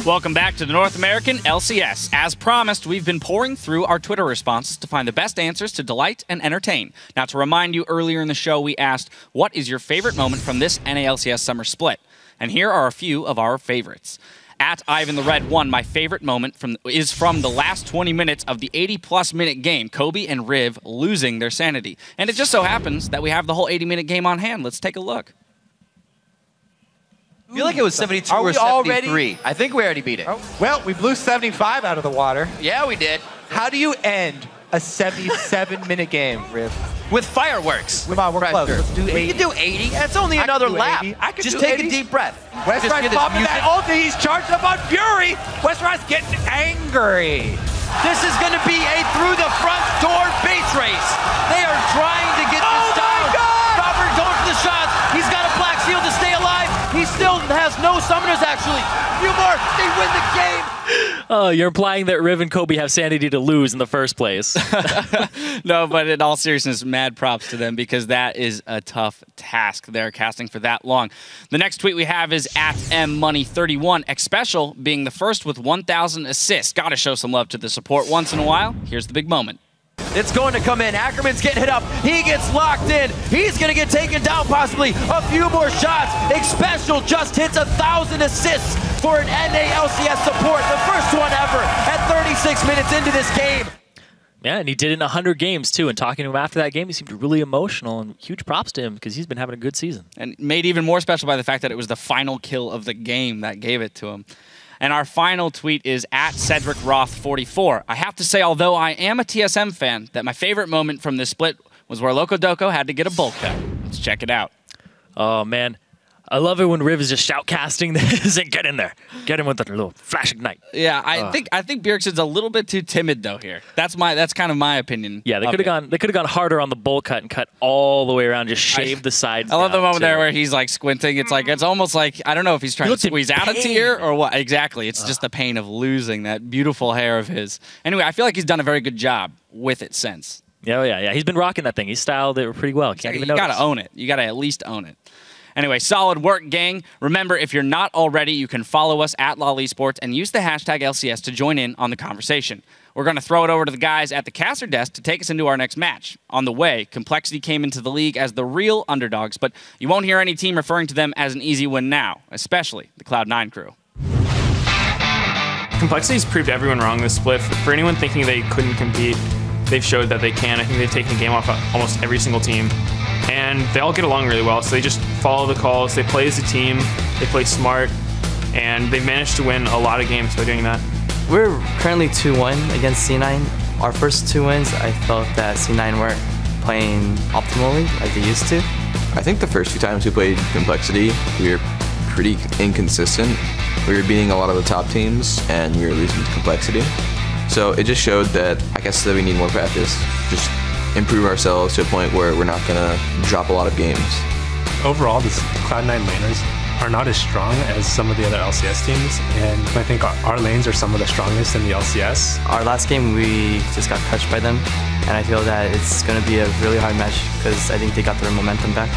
Welcome back to the North American LCS. As promised, we've been pouring through our Twitter responses to find the best answers to delight and entertain. Now, to remind you, earlier in the show, we asked, what is your favorite moment from this NA LCS Summer split? And here are a few of our favorites. At Ivan the Red 1, my favorite moment is from the last 20 minutes of the 80-plus minute game, Kobe and Riv losing their sanity. And it just so happens that we have the whole 80-minute game on hand. Let's take a look. I feel like it was 72 or 73. I think we already beat it. Oh, well, we blew 75 out of the water. Yeah, we did. How do you end a 77-minute game, Riv? With fireworks. Come on, we're close. Let's do 80. We can do 80. That's only another lap. Just take a deep breath. Westrice popping that ulti. He's charged up on Fury. Westrice getting angry. This is going to be a through the front door base race. They are trying to get this down. Robert going for the shots. He's got a black shield to stay alive. He still has no summoners, actually. A few more. They win the game. Oh, you're implying that Riv and Kobe have sanity to lose in the first place. No, but in all seriousness, mad props to them because that is a tough task. They're casting for that long. The next tweet we have is at mmoney31, xSpecial being the first with 1,000 assists. Got to show some love to the support once in a while. Here's the big moment. It's going to come in. Ackerman's getting hit up. He gets locked in. He's going to get taken down possibly. A few more shots. xSpecial just hits 1,000 assists for an NA LCS support. The first one ever at 36 minutes into this game. Yeah, and he did it in 100 games, too. And talking to him after that game, he seemed really emotional. And huge props to him because he's been having a good season. And made even more special by the fact that it was the final kill of the game that gave it to him. And our final tweet is at CedricRoth44. I have to say, although I am a TSM fan, that my favorite moment from this split was where Locodoco had to get a bulk cut. Let's check it out. Oh, man. I love it when Riv is just shoutcasting this and get in there. Get him with a little flash ignite. Yeah, I think Bjergsen's a little bit too timid though here. That's kind of my opinion. Yeah, they could have gone harder on the bull cut and cut all the way around, just shave the sides. I love the moment there where he's like squinting. It's almost like I don't know if he's trying to squeeze out a tear or what. Exactly. It's just the pain of losing that beautiful hair of his. Anyway, I feel like he's done a very good job with it since. Yeah. He's been rocking that thing. He styled it pretty well. Can't even notice. You gotta own it. You gotta at least own it. Anyway, solid work, gang. Remember, if you're not already, you can follow us at LOL Esports and use the hashtag LCS to join in on the conversation. We're going to throw it over to the guys at the caster desk to take us into our next match. On the way, Complexity came into the league as the real underdogs, but you won't hear any team referring to them as an easy win now, especially the Cloud9 crew. Complexity's proved everyone wrong this split. For anyone thinking they couldn't compete, they've showed that they can. I think they've taken the game off almost every single team. And they all get along really well, so they just follow the calls, they play as a team, they play smart, and they've managed to win a lot of games by doing that. We're currently 2-1 against C9. Our first 2 wins, I felt that C9 weren't playing optimally like they used to. I think the first few times we played Complexity, we were pretty inconsistent. We were beating a lot of the top teams, and we were losing to Complexity. So it just showed that, I guess, that we need more practice. Just improve ourselves to a point where we're not going to drop a lot of games. Overall, the Cloud9 laners are not as strong as some of the other LCS teams, and I think our lanes are some of the strongest in the LCS. Our last game, we just got touched by them, and I feel that it's going to be a really hard match because I think they got their momentum back.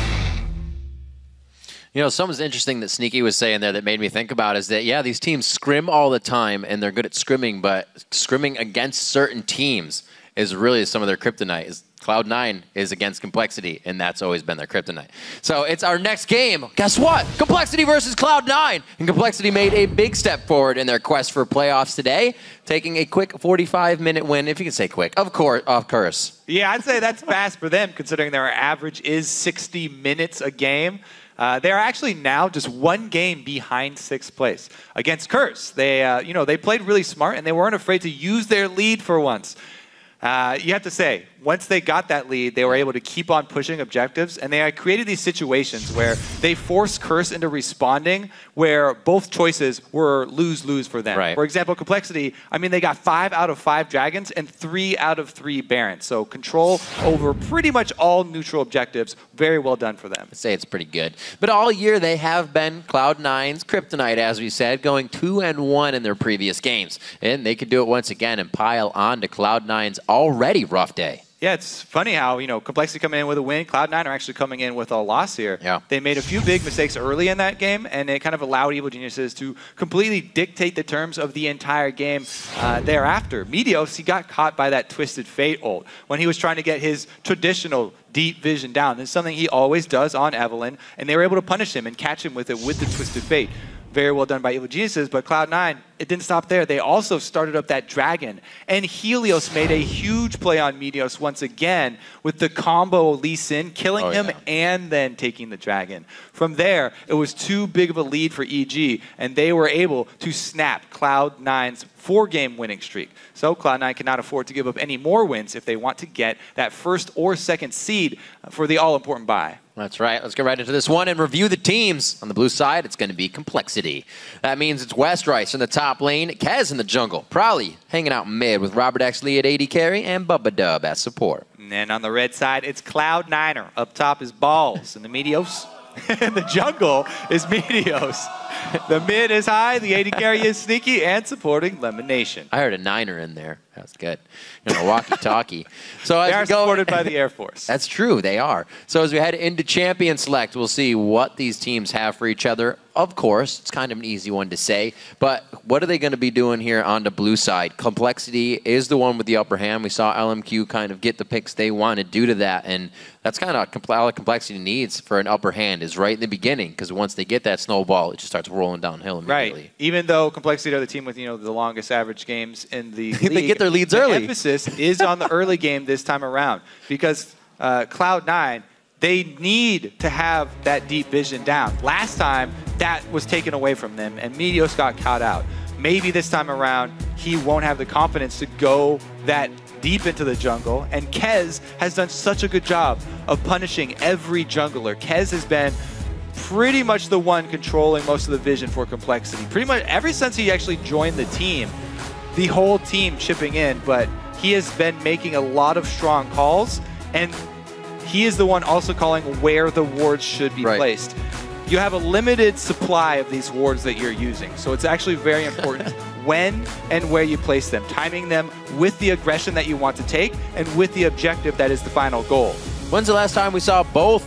You know, something interesting that Sneaky was saying there that made me think about is that, yeah, these teams scrim all the time, and they're good at scrimming, but scrimming against certain teams is really some of their kryptonite. Cloud9 is against Complexity, and that's always been their kryptonite. So it's our next game. Guess what? Complexity versus Cloud9. And Complexity made a big step forward in their quest for playoffs today, taking a quick 45-minute win, if you can say quick, of course. Yeah, I'd say that's fast for them, considering their average is 60 minutes a game. They're actually now just 1 game behind 6th place against Curse. They, they played really smart, and they weren't afraid to use their lead for once. You have to say, once they got that lead, they were able to keep on pushing objectives, and they had created these situations where they forced Curse into responding, where both choices were lose-lose for them. Right. For example, Complexity, I mean, they got 5 out of 5 Dragons and 3 out of 3 Barons. So control over pretty much all neutral objectives. Very well done for them. I'd say it's pretty good. But all year, they have been Cloud9's kryptonite, as we said, going 2-1 in their previous games. And they could do it once again and pile on to Cloud9's already rough day. Yeah, it's funny how, Complexity coming in with a win, Cloud9 are actually coming in with a loss here. Yeah. They made a few big mistakes early in that game, and it kind of allowed Evil Geniuses to completely dictate the terms of the entire game thereafter. Meteos, he got caught by that Twisted Fate ult when he was trying to get his traditional deep vision down. It's something he always does on Evelynn, and they were able to punish him and catch him with it with the Twisted Fate. Very well done by Evil Geniuses, but Cloud9, it didn't stop there. They also started up that dragon, and Helios made a huge play on Meteos once again with the combo Lee Sin, killing him and then taking the dragon. From there, it was too big of a lead for EG, and they were able to snap Cloud9's 4-game winning streak. So Cloud9 cannot afford to give up any more wins if they want to get that first or second seed for the all-important bye. That's right. Let's get right into this one and review the teams. On the blue side, it's going to be Complexity. That means it's Westrice in the top lane, Kez in the jungle, Prowly hanging out mid with ROBERTxLEE at AD carry, and Bubbadub at support. And on the red side, it's Cloud9er. Up top is Balls, and the Meteos. And the jungle is Meteos. The mid is high, the AD carry is Sneaky, and supporting LemonNation. I heard a niner in there. That's good. Walkie-talkie. So they are supported by the Air Force. That's true, they are. So as we head into Champion Select, we'll see what these teams have for each other. Of course, it's kind of an easy one to say, but what are they going to be doing here on the blue side? Complexity is the one with the upper hand. We saw LMQ kind of get the picks they wanted due to that, and that's kind of all Complexity needs for an upper hand is right in the beginning, because once they get that snowball, it just starts rolling downhill immediately. Right. Even though Complexity are the team with the longest average games in the league, they get their leads early. The emphasis is on the early game this time around, because Cloud9, they need to have that deep vision down. Last time, that was taken away from them, and Meteos got caught out. Maybe this time around, he won't have the confidence to go that deep into the jungle, and Kez has done such a good job of punishing every jungler. Kez has been pretty much the one controlling most of the vision for Complexity. Pretty much ever since he actually joined the team, the whole team chipping in, but he has been making a lot of strong calls, and he is the one also calling where the wards should be placed. You have a limited supply of these wards that you're using, so it's actually very important when and where you place them, timing them with the aggression that you want to take and with the objective that is the final goal. When's the last time we saw both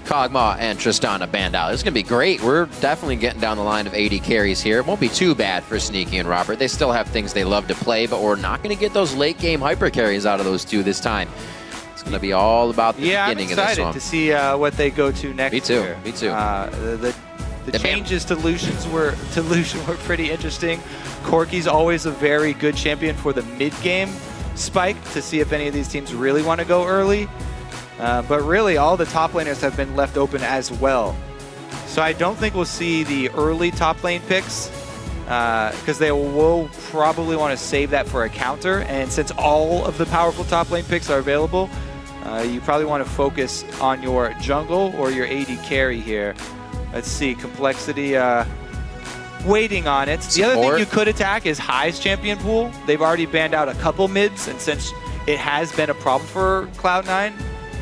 Kog'Maw and Tristana band out? This is going to be great. We're definitely getting down the line of AD carries here. It won't be too bad for Sneaky and Robert. They still have things they love to play, but we're not going to get those late game hyper carries out of those two this time. It's going to be all about the beginning of this one. I'm excited to see what they go to next year. Me too. The changes to Lucian were pretty interesting. Corki's always a very good champion for the mid-game spike to see if any of these teams really want to go early. But really, all the top laners have been left open as well. So I don't think we'll see the early top lane picks because they will probably want to save that for a counter. And since all of the powerful top lane picks are available, you probably want to focus on your jungle or your AD carry here. Let's see, Complexity waiting on it. The other thing you could attack is High's champion pool. They've already banned out a couple mids, and since it has been a problem for Cloud9,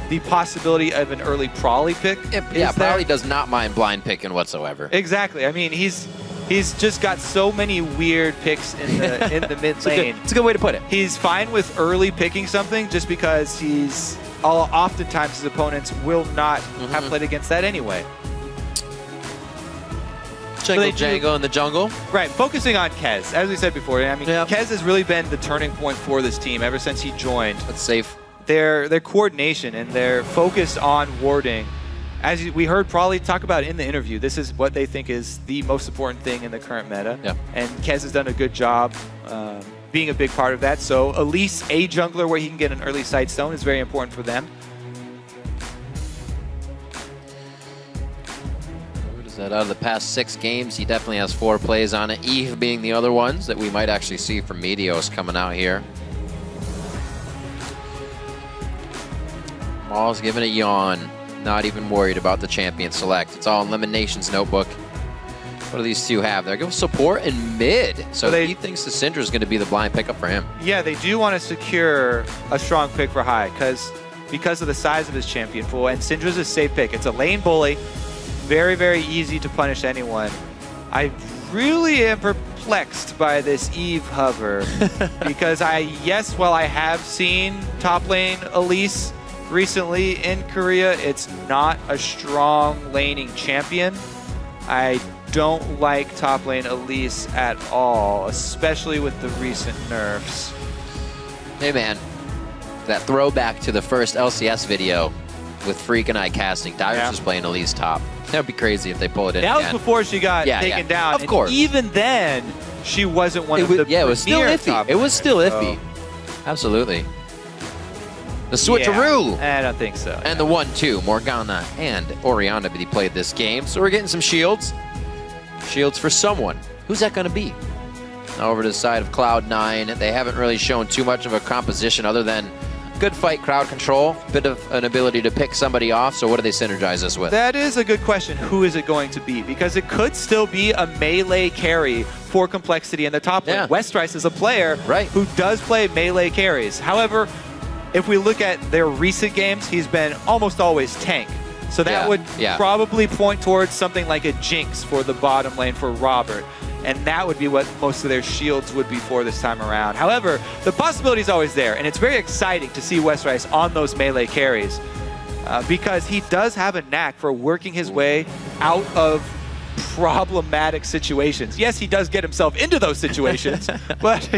the possibility of an early Prowly pick is Prowly does not mind blind picking whatsoever. Exactly. I mean, he's just got so many weird picks in the mid lane. It's a good way to put it. He's fine with early picking something just because oftentimes his opponents will not have played against that anyway. Django in the jungle. Right, focusing on Kez. As we said before, I mean, Kez has really been the turning point for this team ever since he joined. That's safe. Their coordination and their focus on warding. As we heard Prowly talk about in the interview, this is what they think is the most important thing in the current meta. Yeah. And Kez has done a good job being a big part of that. So at least a jungler where he can get an early sight stone is very important for them. Out of the past 6 games, he definitely has 4 plays on it. Eve being the other ones that we might actually see from Meteos coming out here. Maul's giving a yawn. Not even worried about the champion select. It's all in LemonNation's notebook. What do these two have? They're going to support in mid. So he thinks the Syndra is going to be the blind pickup for him. Yeah, they do want to secure a strong pick for High because of the size of his champion pool. And Syndra's a safe pick. It's a lane bully. Very, very easy to punish anyone. I really am perplexed by this Eve hover because while I have seen top lane Elise recently in Korea, it's not a strong laning champion. I don't like top lane Elise at all, especially with the recent nerfs. Hey man, that throwback to the first LCS video with Freak and I casting. Daerek was playing Elise top. That would be crazy if they pull it in That again. was before she got taken down. Of course. And even then, she wasn't one of the it was still premier iffy. top It was still laners, iffy. so- Absolutely. The switcheroo. Yeah, I don't think so. And the 1-2, Morgana and Orianna played this game. So we're getting some shields. Shields for someone. Who's that going to be? Now over to the side of Cloud9. They haven't really shown too much of a composition other than good fight, crowd control, bit of an ability to pick somebody off. So what do they synergize us with? That is a good question. Who is it going to be? Because it could still be a melee carry for Complexity in the top lane. Westrice is a player who does play melee carries. However, if we look at their recent games, he's been almost always tank. So that would probably point towards something like a Jinx for the bottom lane for Robert. And that would be what most of their shields would be for this time around. However, the possibility is always there, and it's very exciting to see Westrice on those melee carries because he does have a knack for working his way out of problematic situations. Yes, he does get himself into those situations, but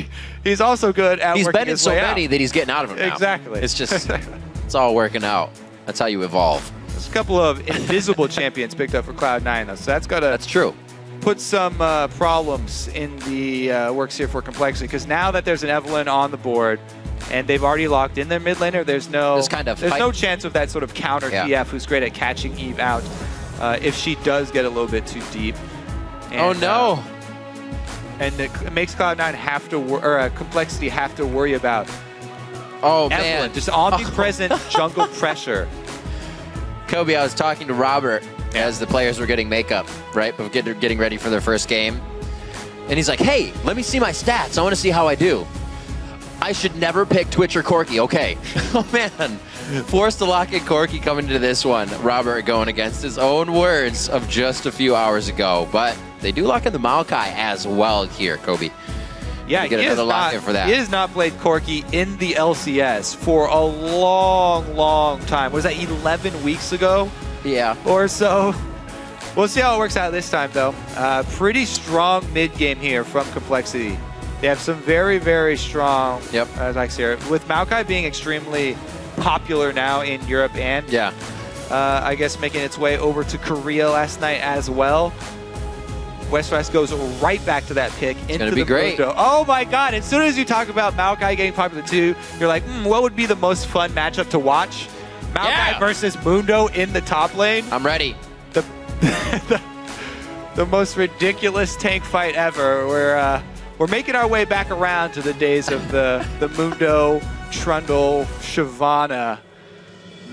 he's also good at working his way out. He's been in so many that he's getting out of them now. Exactly. It's just, it's all working out. That's how you evolve. There's a couple of invisible champions picked up for Cloud9, though, so that's true. Put some problems in the works here for Complexity, because now that there's an Evelynn on the board and they've already locked in their mid laner, there's no chance of that sort of counter TF who's great at catching Eve out if she does get a little bit too deep. And, oh no! And it makes Cloud9 have to, Complexity have to worry about Evelynn, man, just omnipresent jungle pressure. Kobe, I was talking to Robert as the players were getting makeup, right? But getting ready for their first game. And he's like, hey, let me see my stats. I want to see how I do. I should never pick Twitch or Corki. Okay. Oh, man. Forced to lock in Corki coming to this one. Robert going against his own words of just a few hours ago. But they do lock in the Maokai as well here, Kobe. Yeah, get another lock in for that. He has not played Corki in the LCS for a long, long time. Was that 11 weeks ago? Yeah. Or so. We'll see how it works out this time, though. Pretty strong mid game here from Complexity. They have some very, very strong attacks here. With Maokai being extremely popular now in Europe and I guess making its way over to Korea last night as well. Westrice goes right back to that pick into the Mundo. Oh my god, as soon as you talk about Maokai getting popular too, you're like, what would be the most fun matchup to watch? Maokai versus Mundo in the top lane. I'm ready. The most ridiculous tank fight ever. We're making our way back around to the days of the Mundo, Trundle, Shyvana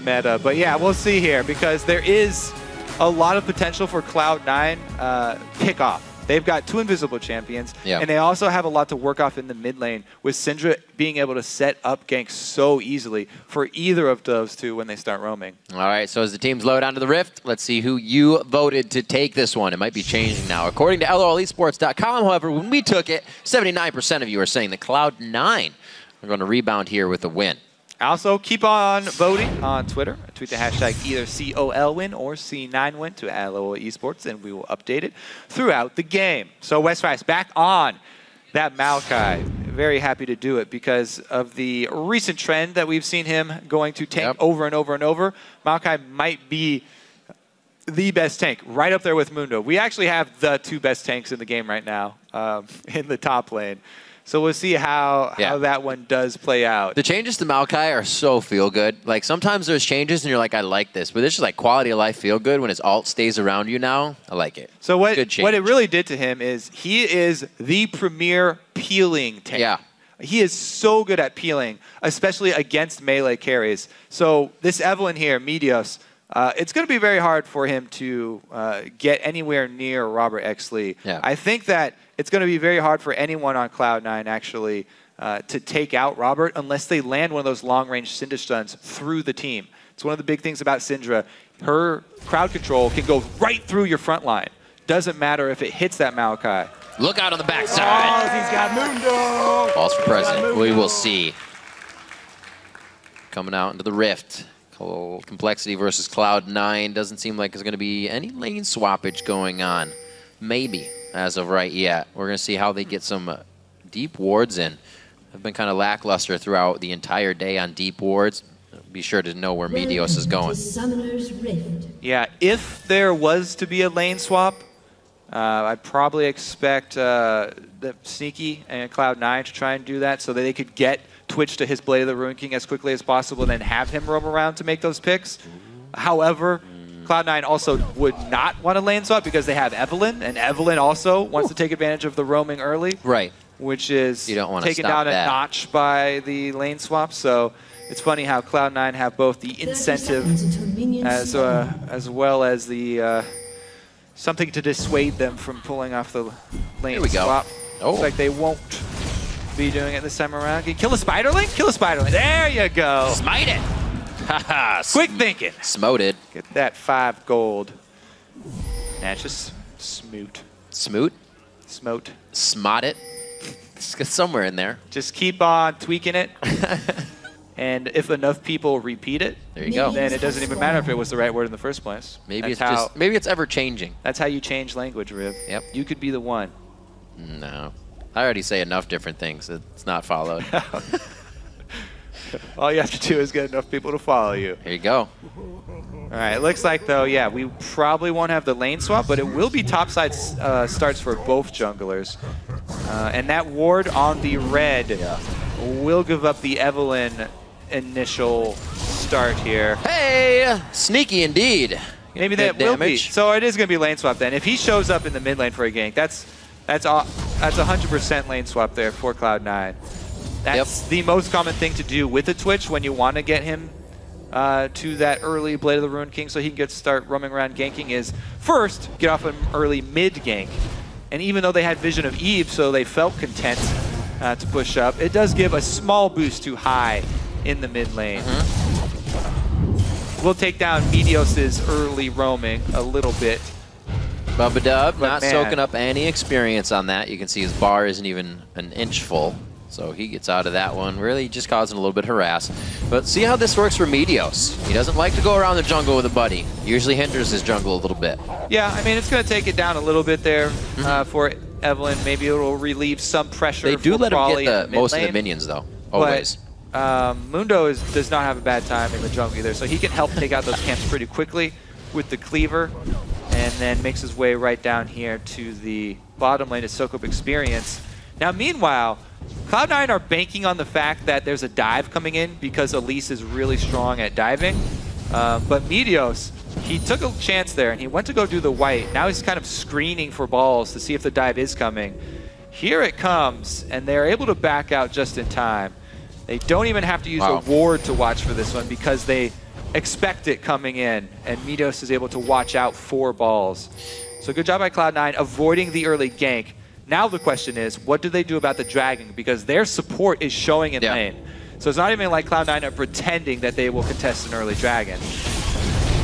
meta. But yeah, we'll see here because there is a lot of potential for Cloud9 pick off. They've got two invisible champions, and they also have a lot to work off in the mid lane, with Syndra being able to set up ganks so easily for either of those two when they start roaming. All right, so as the teams load onto the Rift, let's see who you voted to take this one. It might be changing now. According to LOLesports.com, however, when we took it, 79% of you are saying that Cloud9 are going to rebound here with a win. Also, keep on voting on Twitter. Tweet the hashtag either COLWin or C9Win to LOL Esports, and we will update it throughout the game. So Westrice back on that Maokai. Very happy to do it because of the recent trend that we've seen him going to tank over and over and over. Maokai might be the best tank, right up there with Mundo. We actually have the two best tanks in the game right now in the top lane. So we'll see how that one does play out. The changes to Maokai are so feel-good. Like, sometimes there's changes and you're like, I like this. But this is like quality of life feel-good when his ult stays around you now. I like it. So what it really did to him is he is the premier peeling tank. Yeah. He is so good at peeling, especially against melee carries. So this Evelynn here, Meteos, it's going to be very hard for him to get anywhere near ROBERTxLEE. Yeah. I think that it's going to be very hard for anyone on Cloud9 actually to take out Robert unless they land one of those long-range Syndra stuns through the team. It's one of the big things about Syndra. Her crowd control can go right through your front line. Doesn't matter if it hits that Maokai. Look out on the backside. Oh, he's got Mundo. Balls for president. We will see. Coming out into the rift. Complexity versus Cloud9. Doesn't seem like there's going to be any lane swappage going on. Maybe, as of right yet. We're going to see how they get some deep wards in. Have been kind of lackluster throughout the entire day on deep wards. Be sure to know where Meteos is going. Yeah, if there was to be a lane swap, I'd probably expect the Sneaky and Cloud9 to try and do that so that they could get Twitch to his Blade of the Ruined King as quickly as possible and then have him roam around to make those picks. However, Cloud9 also would not want a lane swap because they have Evelyn, and Evelyn also wants to take advantage of the roaming early. Right. Which is you don't want to taken stop down a that. notch by the lane swap. So it's funny how Cloud9 have both the incentive as well as the something to dissuade them from pulling off the lane Here we go. swap. Oh. Looks like they won't be doing it this time around. Can you kill a Spiderling? Kill a Spiderling. There you go. Smite it. Haha. Quick thinking. Smoted. Get that 5 gold. Nah, it's just smoot. Smoot? Smote. Smot it. It's somewhere in there. Just keep on tweaking it. And if enough people repeat it, there you go. Then it doesn't even matter if it was the right word in the first place. Maybe maybe it's ever changing. That's how you change language, Rib. Yep. You could be the one. No. I already say enough different things. It's not followed. All you have to do is get enough people to follow you. Here you go. All right, it looks like, though, yeah, we probably won't have the lane swap, but it will be topside starts for both junglers. And that ward on the red will give up the Evelyn initial start here. Hey! Sneaky indeed. Maybe that will be. So it is going to be lane swap then. If he shows up in the mid lane for a gank, that's 100% lane swap there for Cloud9. That's the most common thing to do with a Twitch when you want to get him to that early Blade of the Ruined King so he can start roaming around ganking is first get off an early mid gank. And even though they had Vision of Eve, so they felt content to push up, it does give a small boost to high in the mid lane. We'll take down Meteos' early roaming a little bit. Bubbadub not soaking up any experience on that. You can see his bar isn't even an inch full. So he gets out of that one, really just causing a little bit of harass. But see how this works for Meteos. He doesn't like to go around the jungle with a buddy. Usually hinders his jungle a little bit. Yeah, I mean, it's going to take it down a little bit there for Evelyn. Maybe it'll relieve some pressure. They do let him get most of the lane, minions, though, always. But Mundo does not have a bad time in the jungle either, so he can help take out those camps pretty quickly with the cleaver, and then makes his way right down here to the bottom lane to soak up experience. Now, meanwhile, Cloud9 are banking on the fact that there's a dive coming in because Elise is really strong at diving. But Meteos, he took a chance there and he went to go do the white. Now he's kind of screening for balls to see if the dive is coming. Here it comes, and they're able to back out just in time. They don't even have to use a ward to watch for this one because they expect it coming in, and Meteos is able to watch out for balls. So good job by Cloud9 avoiding the early gank. Now the question is, what do they do about the dragon? Because their support is showing in lane. So it's not even like Cloud9 are pretending that they will contest an early dragon.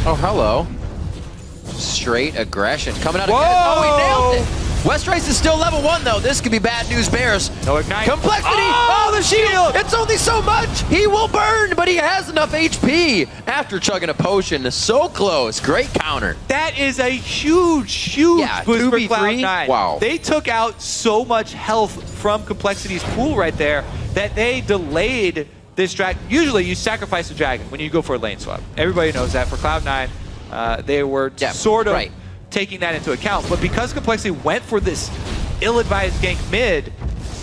Oh, hello. Straight aggression coming out again. Oh, he nailed it. Westrice is still level 1, though. This could be bad news, Bears. No ignite. Complexity! Oh, the shield! It's only so much! He will burn, but he has enough HP after chugging a potion. So close. Great counter. That is a huge boost for Cloud9. Wow. They took out so much health from Complexity's pool right there that they delayed this dragon. Usually, you sacrifice a dragon when you go for a lane swap. Everybody knows that. For Cloud9, they were sort of taking that into account. But because Complexity went for this ill-advised gank mid,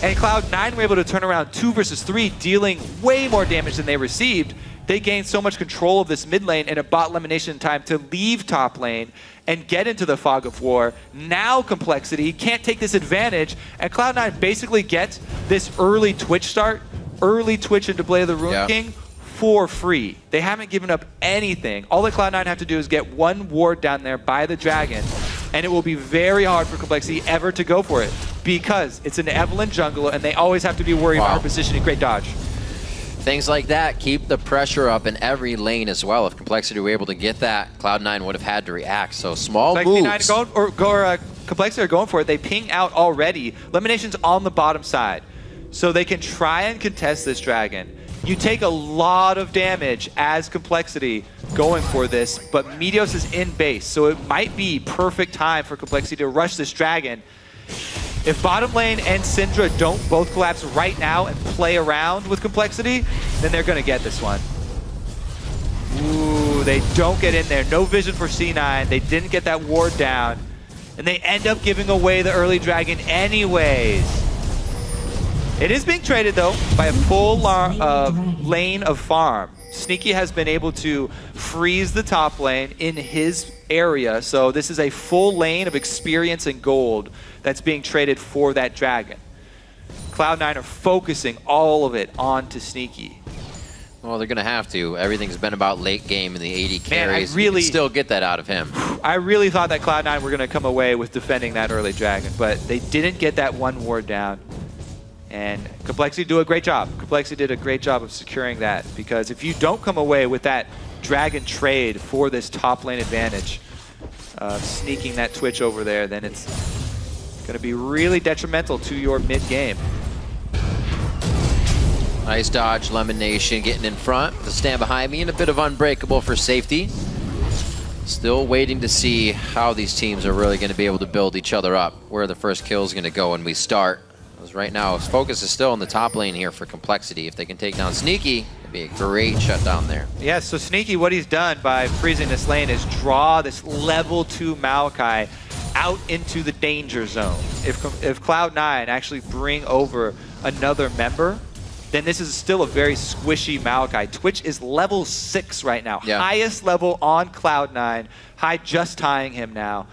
and Cloud9 were able to turn around 2 versus 3, dealing way more damage than they received, they gained so much control of this mid lane, and it bought LemonNation time to leave top lane and get into the fog of war. Now Complexity can't take this advantage, and Cloud9 basically gets this early Twitch start, early Twitch into Blade of the Ruined King, for free. They haven't given up anything. All that Cloud9 have to do is get one ward down there by the dragon, and it will be very hard for Complexity ever to go for it because it's an Evelyn jungler, and they always have to be worried about her positioning. Great dodge. Things like that keep the pressure up in every lane as well. If Complexity were able to get that, Cloud9 would have had to react. So small moves. Complexity are going for it. They ping out already. LemonNation's on the bottom side. So they can try and contest this dragon. You take a lot of damage as Complexity going for this, but Meteos is in base, so it might be perfect time for Complexity to rush this dragon. If bottom lane and Syndra don't both collapse right now and play around with Complexity, then they're going to get this one. Ooh, they don't get in there. No vision for C9. They didn't get that ward down. And they end up giving away the early dragon anyways. It is being traded, though, by a full lane of farm. Sneaky has been able to freeze the top lane in his area, so this is a full lane of experience and gold that's being traded for that dragon. Cloud9 are focusing all of it onto Sneaky. Well, they're going to have to. Everything's been about late game and the AD carries. Man, you can still get that out of him. I really thought that Cloud9 were going to come away with defending that early dragon, but they didn't get that one ward down. And Complexity do a great job. Complexity did a great job of securing that, because if you don't come away with that dragon trade for this top lane advantage, sneaking that Twitch over there, then it's going to be really detrimental to your mid game. Nice dodge, LemonNation getting in front. The stand behind me and a bit of unbreakable for safety. Still waiting to see how these teams are really going to be able to build each other up, where the first kill is going to go when we start. Because right now, his focus is still on the top lane here for Complexity. If they can take down Sneaky, it'd be a great shutdown there. Yeah, so Sneaky, what he's done by freezing this lane is draw this level 2 Maokai out into the danger zone. If Cloud9 actually bring over another member, then this is still a very squishy Maokai. Twitch is level 6 right now. Yeah. Highest level on Cloud9. High just tying him now.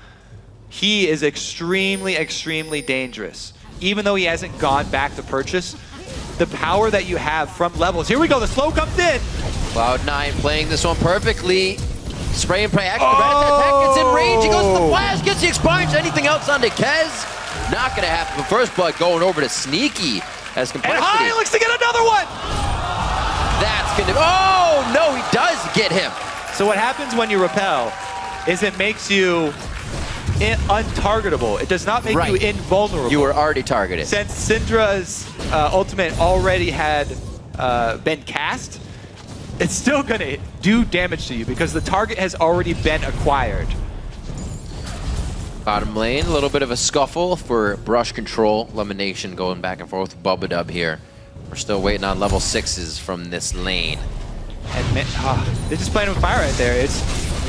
He is extremely, extremely dangerous. Even though he hasn't gone back to purchase, the power that you have from levels. Here we go, the slow comes in. Cloud9 playing this one perfectly. Spray and pray. Actually, attack gets in range. He goes to the flash, gets the expunged. Anything else onto Kez? Not going to happen. But first blood going over to Sneaky as Complexity. And High looks to get another one. That's going to... Oh, no, he does get him. So what happens when you repel is it makes you untargetable. It does not make you invulnerable. You were already targeted. Since Syndra's ultimate already had been cast, it's still going to do damage to you because the target has already been acquired. Bottom lane, a little bit of a scuffle for brush control. LemonNation going back and forth with Bubbadub here. We're still waiting on level 6s from this lane. And they're just playing with fire right there. It's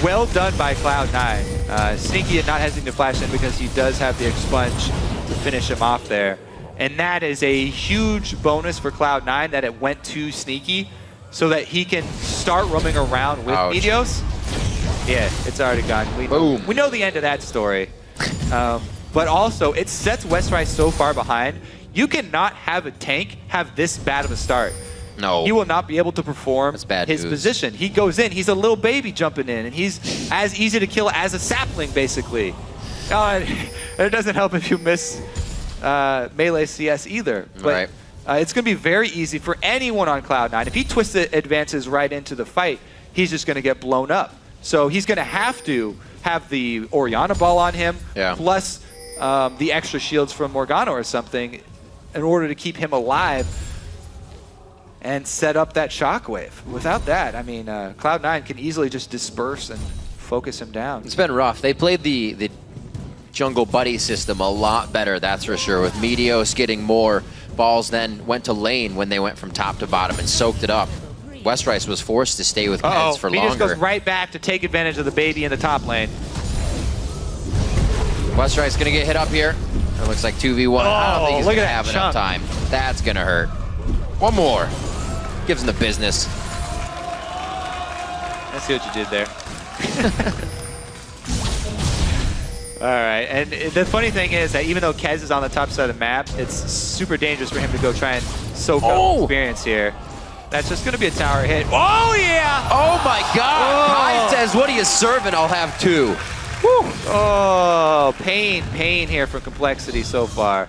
well done by Cloud9. Sneaky and not hesitating to flash in because he does have the expunge to finish him off there. And that is a huge bonus for Cloud9 that it went to Sneaky so that he can start roaming around with Meteos. Yeah, it's already gone. We know the end of that story. But also, it sets Westrice so far behind. You cannot have a tank have this bad of a start. No. He will not be able to perform his position. He goes in, he's a little baby jumping in, and he's as easy to kill as a sapling, basically. It doesn't help if you miss melee CS either. But it's going to be very easy for anyone on Cloud9. If he twists the advances right into the fight, he's just going to get blown up. So he's going to have the Orianna ball on him, plus the extra shields from Morgana or something in order to keep him alive and set up that shockwave. Without that, I mean, Cloud9 can easily just disperse and focus him down. It's been rough. They played the jungle buddy system a lot better, that's for sure, with Meteos getting more balls than went to lane when they went from top to bottom and soaked it up. Westrice was forced to stay with Kez for longer. Meteos goes right back to take advantage of the baby in the top lane. Westrice gonna get hit up here. It looks like 2v1. I don't think he's gonna have enough time. That's gonna hurt. One more. Gives him the business. I see what you did there. All right, and the funny thing is that even though Kez is on the top side of the map, it's super dangerous for him to go try and soak up experience here. That's just going to be a tower hit. Oh, yeah! Oh, my God! Kai says, what are you serving? I'll have 2. Woo. Oh, pain here for Complexity so far.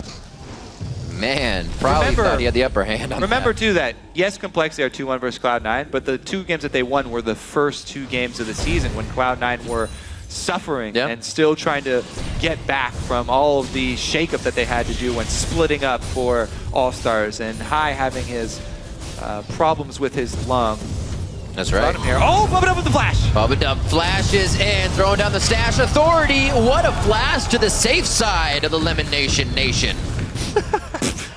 Man, probably thought he had the upper hand on Remember, that. too, that yes, Complexity are 2-1 versus Cloud9, but the 2 games that they won were the first 2 games of the season when Cloud9 were suffering and still trying to get back from all of the shakeup that they had to do when splitting up for All-Stars, and High having his problems with his lung. That's right. Here. Oh, Bubbadub with the flash! Bubbadub flashes in, throwing down the stash authority. What a flash to the safe side of the LemonNation nation.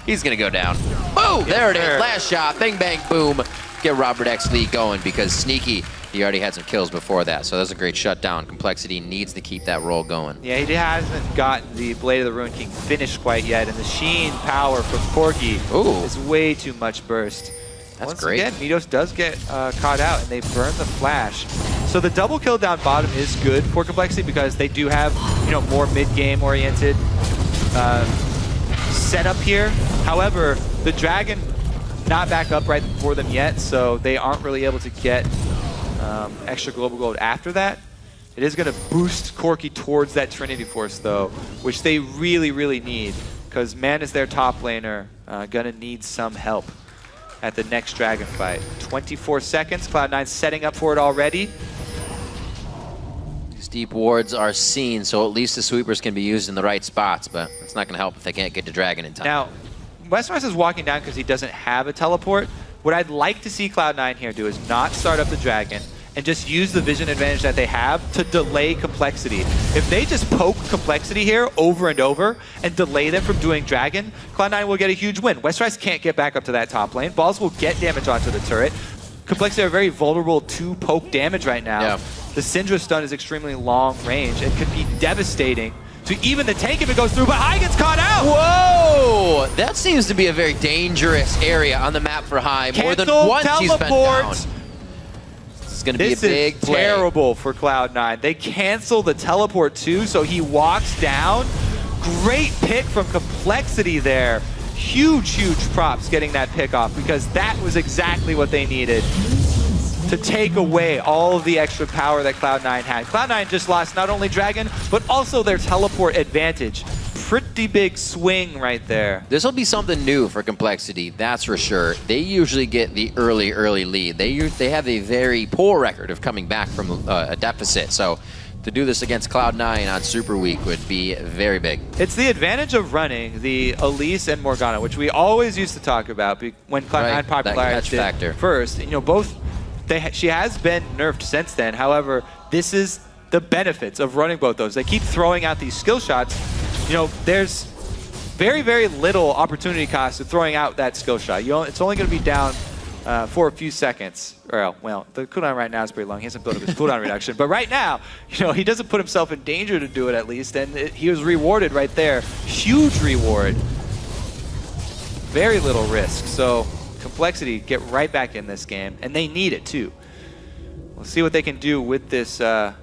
He's gonna go down. Boom! There it is. Last shot. Bang, bang, boom. Get ROBERTxLEE going because Sneaky, he already had some kills before that, so that's a great shutdown. Complexity needs to keep that roll going. Yeah, he hasn't gotten the Blade of the Ruined King finished quite yet, and the Sheen power from Corki is way too much burst. That's great. Once again, Meteos does get caught out, and they burn the flash. So the double kill down bottom is good for Complexity because they do have, you know, more mid-game oriented setup here. However, the Dragon not back up right for them yet, so they aren't really able to get extra global gold after that. It is going to boost Corki towards that Trinity Force, though, which they really, really need, because Man is their top laner, going to need some help at the next Dragon fight. 24 seconds, Cloud9 setting up for it already. These deep wards are seen, so at least the sweepers can be used in the right spots, but it's not going to help if they can't get to Dragon in time. Now, Westrice is walking down because he doesn't have a teleport. What I'd like to see Cloud9 here do is not start up the Dragon and just use the vision advantage that they have to delay Complexity. If they just poke Complexity here over and over and delay them from doing Dragon, Cloud9 will get a huge win. Westrice can't get back up to that top lane. Balls will get damage onto the turret. Complexity are very vulnerable to poke damage right now. Yeah. The Syndra stun is extremely long range and could be devastating to even the tank if it goes through, but High gets caught out! Whoa! That seems to be a very dangerous area on the map for High. More than once he's been down. It's going to be a big play. This is terrible for Cloud9. They cancel the teleport too, so he walks down. Great pick from Complexity there. Huge, huge props getting that pick off because that was exactly what they needed to take away all of the extra power that Cloud9 had. Cloud9 just lost not only Dragon, but also their teleport advantage. Pretty big swing right there. This will be something new for Complexity, that's for sure. They usually get the early lead. They have a very poor record of coming back from a deficit, so to do this against Cloud9 on Super Week would be very big. It's the advantage of running the Elise and Morgana, which we always used to talk about when Cloud9 popularized it first. You know, both she has been nerfed since then. However, this is the benefits of running both those. They keep throwing out these skill shots. You know, there's very, very little opportunity cost to throwing out that skill shot. It's only going to be down for a few seconds. Well, the cooldown right now is pretty long. He hasn't built up his cooldown reduction. But right now, you know, he doesn't put himself in danger to do it at least. And he was rewarded right there. Huge reward. Very little risk. So Complexity get right back in this game. And they need it too. We'll see what they can do with this Corki.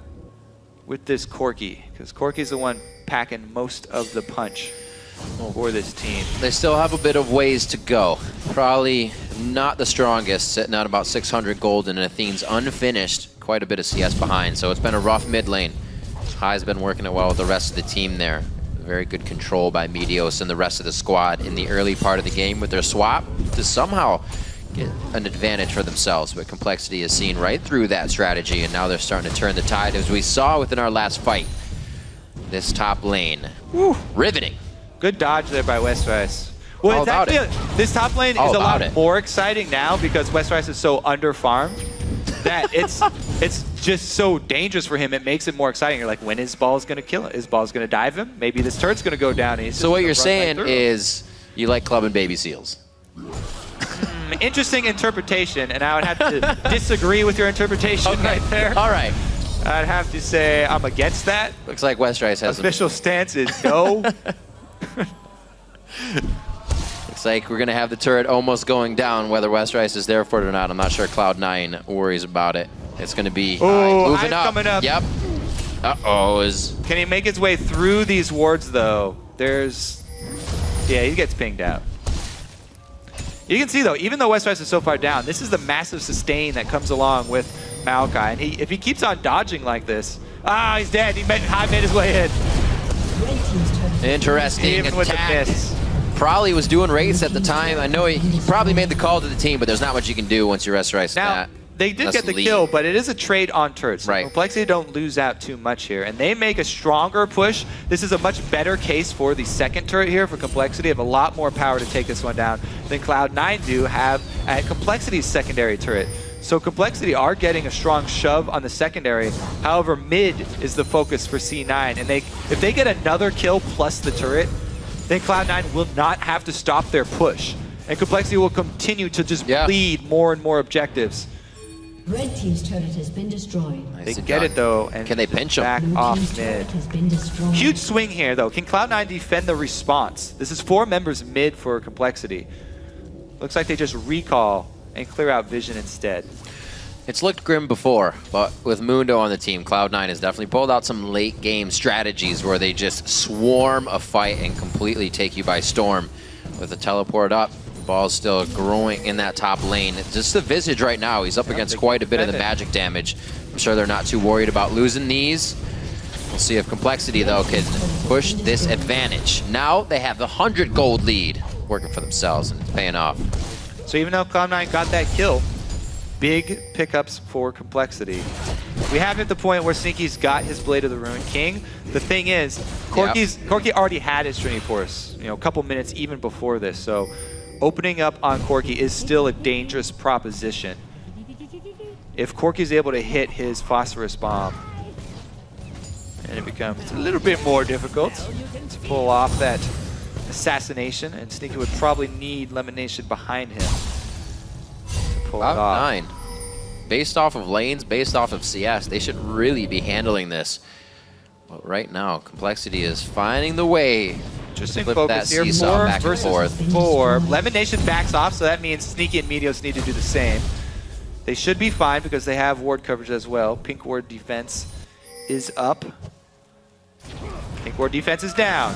Because Corki's the one packing most of the punch for this team. They still have a bit of ways to go. Probably not the strongest, sitting at about 600 gold and Athene's unfinished, quite a bit of CS behind. So it's been a rough mid lane. High's been working it well with the rest of the team there. Very good control by Meteos and the rest of the squad in the early part of the game with their swap to somehow get an advantage for themselves. But Complexity is seen right through that strategy, and now they're starting to turn the tide, as we saw within our last fight. This top lane, riveting. Good dodge there by Westrice. Well, it's actually this top lane is a lot more exciting now because Westrice is so under-farmed that it's just so dangerous for him. It makes it more exciting. You're like, when is Balls going to kill him? Is Balls going to dive him? Maybe this turret's going to go down. And so what you're saying is you like clubbing baby seals. Interesting interpretation, and I would have to disagree with your interpretation right there. All right. I'd have to say I'm against that. Looks like Westrice has official stance is no. Looks like we're going to have the turret almost going down, whether Westrice is there for it or not. I'm not sure Cloud9 worries about it. It's going to be moving up. Coming up. Yep. Uh-oh. Can he make his way through these wards, though? Yeah, he gets pinged out. You can see, though, even though Westrice is so far down, this is the massive sustain that comes along with Maokai. And if he keeps on dodging like this, he's dead. High made his way in. Interesting even with the miss. Probably was doing race at the time. I know he probably made the call to the team, but there's not much you can do once you Westrice Now, that. they did That's get the lead. kill, but it is a trade on turrets. Right. Complexity don't lose out too much here, and they make a stronger push. This is a much better case for the second turret here for Complexity. Have a lot more power to take this one down than Cloud9 do have at Complexity's secondary turret. So Complexity are getting a strong shove on the secondary. However, mid is the focus for C9, and if they get another kill plus the turret, then Cloud9 will not have to stop their push. And Complexity will continue to just bleed more and more objectives. Red team's turret has been destroyed. They get it though, and can they pinch them? Back off mid. Huge swing here though. Can Cloud9 defend the response? This is 4 members mid for Complexity. Looks like they just recall and clear out vision instead. It's looked grim before, but with Mundo on the team, Cloud9 has definitely pulled out some late game strategies where they just swarm a fight and completely take you by storm. With the teleport up, the ball's still growing in that top lane. Just the Visage right now, he's up against quite a bit of the magic damage. I'm sure they're not too worried about losing these. We'll see if Complexity though can push this advantage. Now they have the 100 gold lead working for themselves, and it's paying off. So even though Cloud9 got that kill, big pickups for Complexity. We have at the point where Sneaky's got his Blade of the Ruined King. The thing is, Corki already had his Trinity Force, a couple minutes even before this. So opening up on Corki is still a dangerous proposition. If Corki's able to hit his Phosphorus Bomb, and it becomes a little bit more difficult to pull off that assassination, and Sneaky would probably need LemonNation behind him to pull it off. Cloud9, based off of lanes, based off of CS, they should really be handling this. But right now, Complexity is finding the way Interesting to flip that focus here. seesaw 4 back and versus forth. 4. LemonNation backs off, so that means Sneaky and Meteos need to do the same. They should be fine because they have ward coverage as well. Pink ward defense is up. Pink ward defense is down.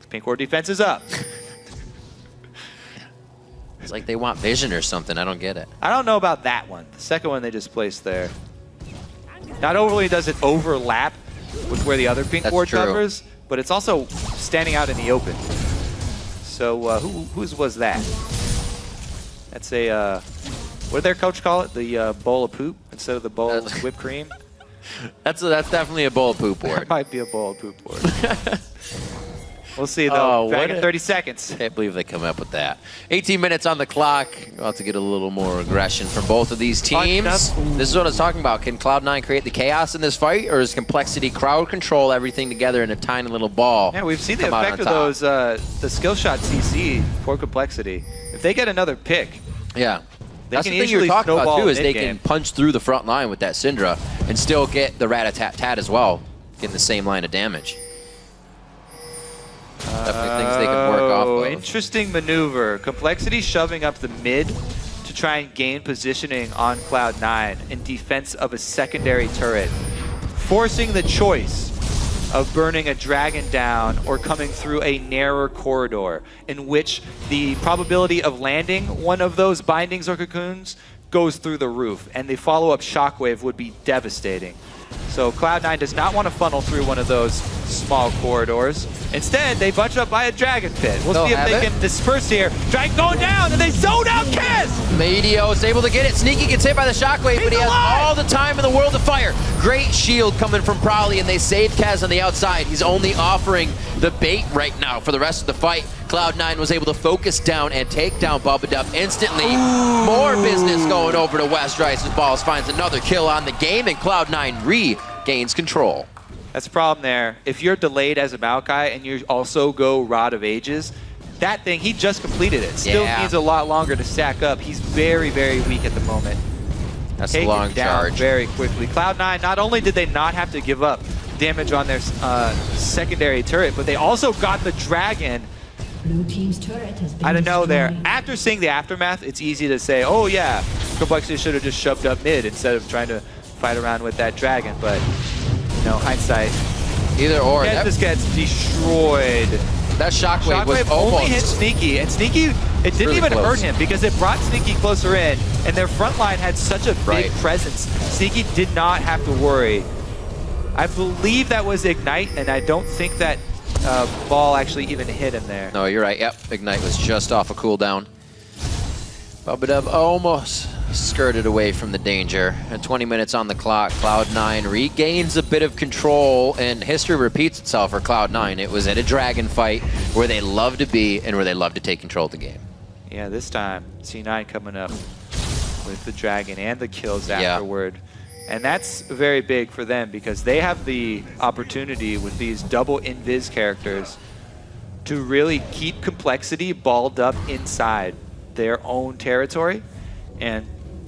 Pink ward defense is up. It's like they want vision or something. I don't get it. I don't know about that one. The second one they just placed there. Not only does it overlap with where the other pink ward covers, but it's also standing out in the open. So whose was that? That's a, what did their coach call it? The bowl of poop instead of the bowl of whipped cream? That's definitely a bowl of poop board. That might be a bowl of poop board. We'll see though. Back in 30 seconds. Can't believe they come up with that. 18 minutes on the clock. We'll have to get a little more aggression from both of these teams. This is what I was talking about. Can Cloud9 create the chaos in this fight, or is Complexity crowd control everything together in a tiny little ball? Yeah, we've seen the effect of those, the skill shot CC for Complexity. If they get another pick, yeah. That's can the thing you were talking about too, is they mid-game. can punch through the front line with that Syndra and still get the rat-a-tat-tat as well, getting the same line of damage. Definitely things they can work off of. Interesting maneuver. Complexity shoving up the mid to try and gain positioning on Cloud9 in defense of a secondary turret, forcing the choice of burning a dragon down or coming through a narrower corridor in which the probability of landing one of those bindings or cocoons goes through the roof, and the follow-up shockwave would be devastating. So Cloud9 does not want to funnel through one of those small corridors. Instead, they bunch up by a dragon pit. We'll see if they can disperse here. Dragon going down, and they zone out Kez! Meteos able to get it. Sneaky gets hit by the shockwave, but he has all the time in the world to fire. Great shield coming from Prowley, and they save Kez on the outside. He's only offering the bait right now for the rest of the fight. Cloud9 was able to focus down and take down Bubbadub instantly. Ooh. More business going over to Westrice as Balls finds another kill on the game, and Cloud9 regains control. That's the problem there. If you're delayed as a Maokai and you also go Rod of Ages, that thing, he just completed it. Still needs a lot longer to stack up. He's very, very weak at the moment. That's a long charge. Very quickly. Cloud9, not only did they not have to give up damage on their secondary turret, but they also got the dragon. Blue team's turret has been I don't know there. destroyed. After seeing the aftermath, it's easy to say, oh yeah, Complexity should have just shoved up mid instead of trying to fight around with that dragon, but no, hindsight. Either or. Kez just gets destroyed. That shockwave was only hit Sneaky, and Sneaky, it didn't even hurt him because it brought Sneaky closer in, and their front line had such a big presence. Sneaky did not have to worry I believe that was Ignite, and I don't think that ball actually even hit him there. No, you're right. Yep, Ignite was just off a cooldown. Bubbadub almost skirted away from the danger. And 20 minutes on the clock. Cloud9 regains a bit of control, and history repeats itself for Cloud9. It was at a dragon fight where they love to be and where they love to take control of the game. Yeah, this time C9 coming up with the dragon and the kills afterward. And that's very big for them because they have the opportunity with these double invis characters to really keep Complexity balled up inside their own territory and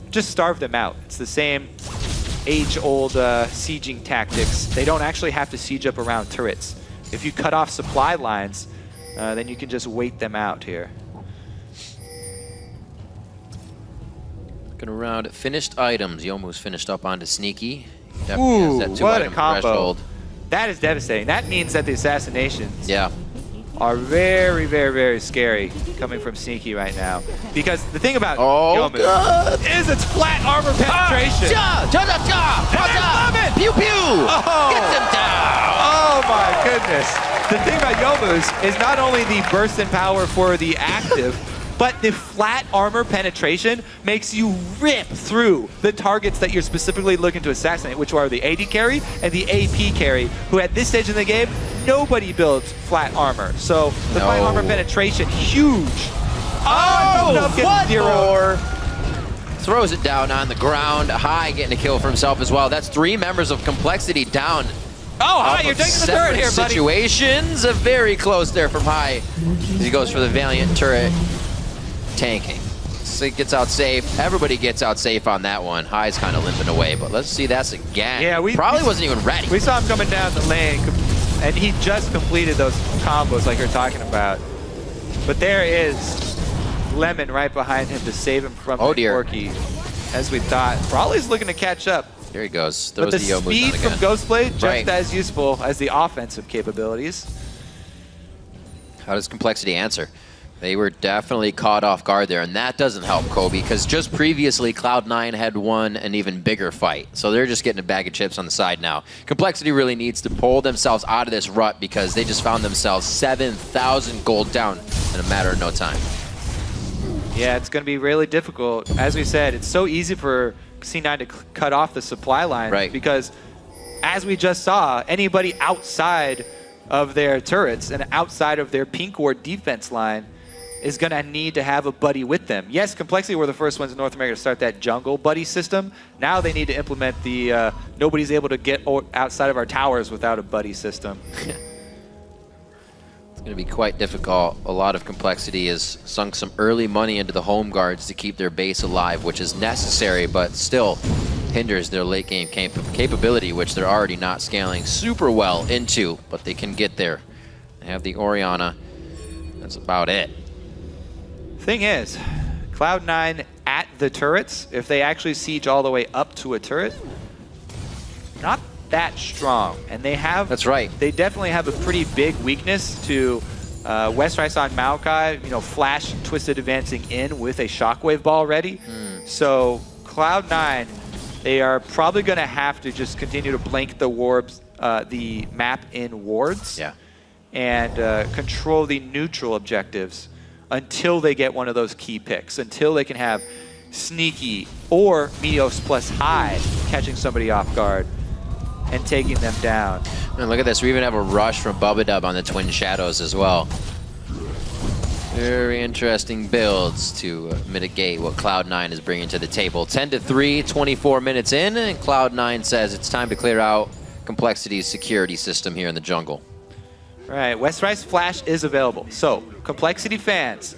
just starve them out. It's the same age-old sieging tactics. They don't actually have to siege up around turrets. If you cut off supply lines, then you can just wait them out here. Looking around at finished items. Yomu's finished up onto Sneaky. Ooh, has that what a 2-item combo. threshold. That is devastating. That means that the assassinations are very, very, very scary coming from Sneaky right now. Because the thing about Yomu is its flat armor penetration. Pew pew! Gets him down! Oh my goodness. The thing about Yomu's is not only the burst in power for the active, but the flat armor penetration makes you rip through the targets that you're specifically looking to assassinate, which are the AD carry and the AP carry, who at this stage in the game, nobody builds flat armor. So the flat armor penetration, huge. Oh, one more. Throws it down on the ground. High getting a kill for himself as well. That's 3 members of Complexity down. Oh, High, you're taking the turret here, buddy. Situations, very close there from High. He goes for the Valiant turret. Tanking. So he gets out safe. Everybody gets out safe on that one. High's kind of limping away, but let's see this again. Yeah, we probably wasn't even ready. We saw him coming down the lane, and he just completed those combos like you're talking about. But there is Lemon right behind him to save him from the Corky, as we thought. Brawley's looking to catch up. There he goes. But the speed from Ghostblade, just as useful as the offensive capabilities. How does Complexity answer? They were definitely caught off guard there, and that doesn't help Kobe, because just previously, Cloud9 had won an even bigger fight. So they're just getting a bag of chips on the side now. Complexity really needs to pull themselves out of this rut, because they just found themselves 7,000 gold down in a matter of no time. Yeah, it's going to be really difficult. As we said, it's so easy for C9 to cut off the supply line, because as we just saw, anybody outside of their turrets and outside of their pink ward defense line is going to need to have a buddy with them. Yes, Complexity were the first ones in North America to start that jungle buddy system. Now they need to implement the nobody's able to get outside of our towers without a buddy system. It's going to be quite difficult. A lot of Complexity has sunk some early money into the home guards to keep their base alive, which is necessary, but still hinders their late game capability, which they're already not scaling super well into, but they can get there. They have the Orianna. That's about it. Thing is, Cloud9 at the turrets, if they actually siege all the way up to a turret, not that strong. And they have... That's right. They definitely have a pretty big weakness to Westrice on Maokai, you know, flash twisted advancing in with a shockwave ball ready. So Cloud9, they are probably going to have to just continue to blank the warbs, the map in wards, and control the neutral objectives until they get one of those key picks, until they can have Sneaky or Meteos plus High catching somebody off guard and taking them down. And look at this, we even have a rush from Bubbadub on the Twin Shadows as well. Very interesting builds to mitigate what Cloud9 is bringing to the table. 10-3, 24 minutes in, and Cloud9 says it's time to clear out Complexity's security system here in the jungle. Right, Westrice Flash is available. So, Complexity fans,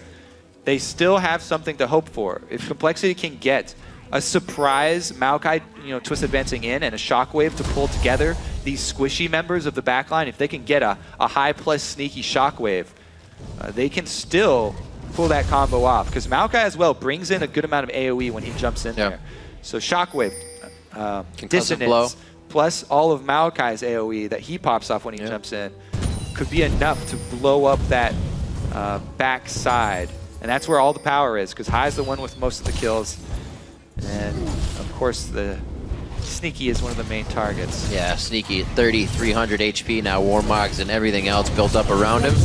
they still have something to hope for. If Complexity can get a surprise Maokai, you know, twist advancing in and a shockwave to pull together these squishy members of the backline, if they can get a high plus sneaky shockwave, they can still pull that combo off. Because Maokai as well brings in a good amount of AoE when he jumps in there. So shockwave, dissonance, plus all of Maokai's AoE that he pops off when he jumps in, could be enough to blow up that backside. And that's where all the power is, because High's the one with most of the kills. And of course the Sneaky is one of the main targets. Yeah, Sneaky at 3,300 HP now. Warmogs and everything else built up around him,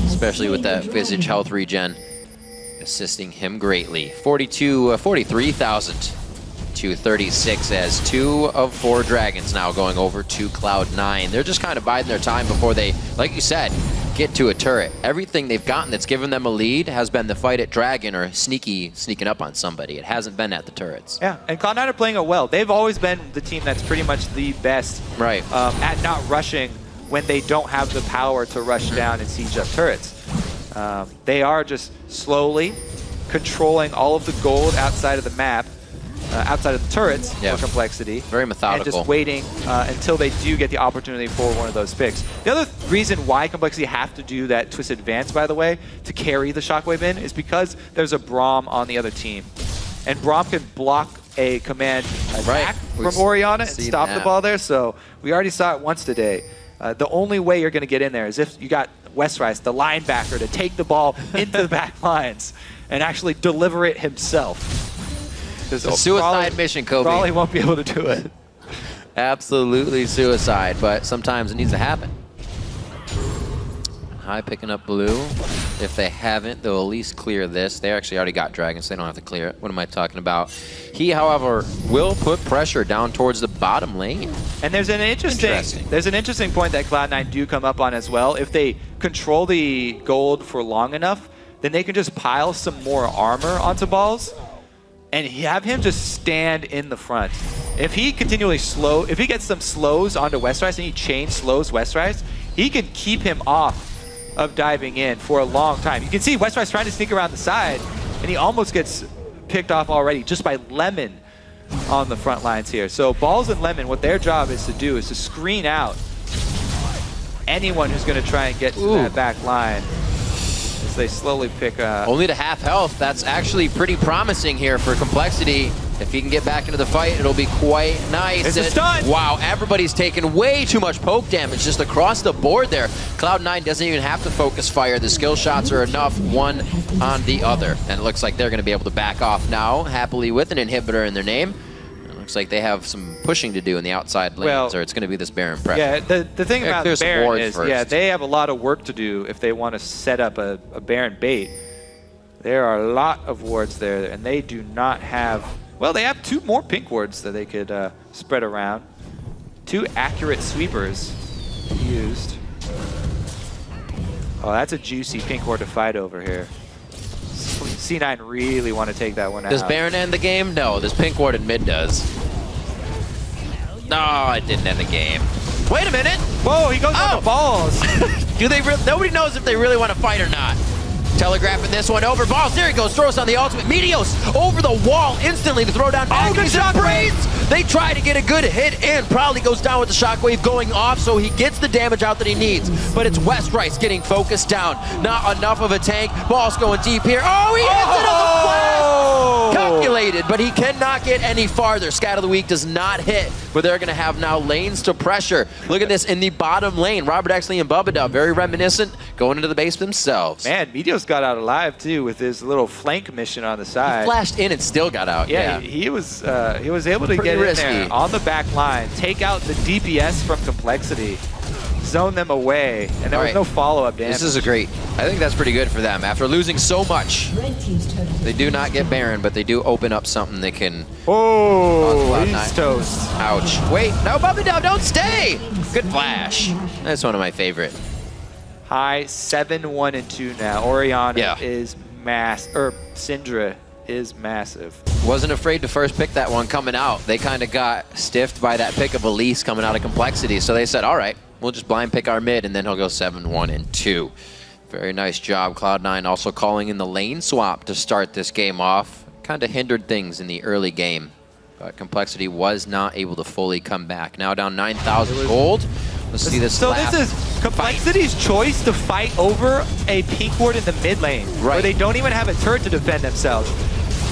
especially with that Visage health regen, assisting him greatly. 43,000 to 36 as 2 of 4 dragons now going over to Cloud9. They're just kind of biding their time before they, like you said, get to a turret. Everything they've gotten that's given them a lead has been the fight at Dragon or sneaking up on somebody. It hasn't been at the turrets. Yeah, and Cloud9 are playing it well. They've always been the team that's pretty much the best at not rushing when they don't have the power to rush down and siege up turrets. They are just slowly controlling all of the gold outside of the map, outside of the turrets for Complexity. Very methodical. And just waiting until they do get the opportunity for one of those picks. The other reason why Complexity have to do that Twisted Advance, by the way, to carry the Shockwave in, is because there's a Braum on the other team. And Braum can block a command attack from Orianna and stop the ball there. So we already saw it once today. The only way you're going to get in there is if you got Westrice, the linebacker, to take the ball into the back lines and actually deliver it himself. It's a suicide mission, Kobe. Probably won't be able to do it. Absolutely suicide, but sometimes it needs to happen. High picking up blue. If they haven't, they'll at least clear this. They actually already got dragons, so they don't have to clear it. What am I talking about? He, however, will put pressure down towards the bottom lane. And there's an interesting point that Cloud9 do come up on as well. If they control the gold for long enough, then they can just pile some more armor onto balls and have him just stand in the front. If he continually if he gets some slows onto Westrice and he chain slows Westrice, he can keep him off of diving in for a long time. You can see Westrice trying to sneak around the side, and he almost gets picked off already just by Lemon on the front lines here. So Balls and Lemon, what their job is to do is to screen out anyone who's going to try and get to that back line. They slowly pick only to half health. That's actually pretty promising here for Complexity. If he can get back into the fight, it'll be quite nice. It's a stun! Wow, everybody's taking way too much poke damage just across the board there. Cloud9 doesn't even have to focus fire. The skill shots are enough, one on the other. And it looks like they're going to be able to back off now, happily with an inhibitor in their name. Looks like they have some pushing to do in the outside lanes, or it's going to be this Baron pressure. Yeah, the thing about Baron is, they have a lot of work to do if they want to set up a Baron bait. There are a lot of wards there, and they do not have... Well, they have 2 more pink wards that they could spread around. 2 accurate sweepers used. Oh, that's a juicy pink ward to fight over here. C9 really want to take that one out. Does Baron end the game? No, this pink ward in mid does. No, it didn't end the game. Wait a minute! Whoa, he goes on the balls! Do they? Nobody knows if they really want to fight or not. Telegraphing this one over. Balls, there he goes, throws on the ultimate. Meteos over the wall instantly to throw down Agnes and Braids. They try to get a good hit in. Probably goes down with the shockwave going off, so he gets the damage out that he needs. But it's Westrice getting focused down. Not enough of a tank. Ball's going deep here. Oh, he hits it on the flash! Calculated, but he cannot get any farther. Scat of the Week does not hit, but they're going to have now lanes to pressure. Look at this in the bottom lane. ROBERTxLEE and Bubbadub, very reminiscent, going into the base themselves. Man, Meteos got out alive too with his little flank mission on the side. He flashed in and still got out. Yeah, he was able to get in there on the back line, take out the DPS from Complexity, zone them away, and there was no follow-up damage. This is a great. I think that's pretty good for them. After losing so much, they do not get Baron, but they do open up something that can. Oh, he's toast. Ouch. Wait, no, Bubbadub, don't stay. Good flash. That's one of my favorite. High 7-1-2 now. Orianna is Syndra is massive. Wasn't afraid to first pick that one coming out. They kind of got stiffed by that pick of Elise coming out of Complexity, so they said, all right, we'll just blind pick our mid, and then he'll go 7-1-2. Very nice job. Cloud9 also calling in the lane swap to start this game off. Kind of hindered things in the early game, but Complexity was not able to fully come back. Now down 9,000 gold. Let's see this. So this is Complexity's choice to fight over a pink ward in the mid lane, where they don't even have a turret to defend themselves.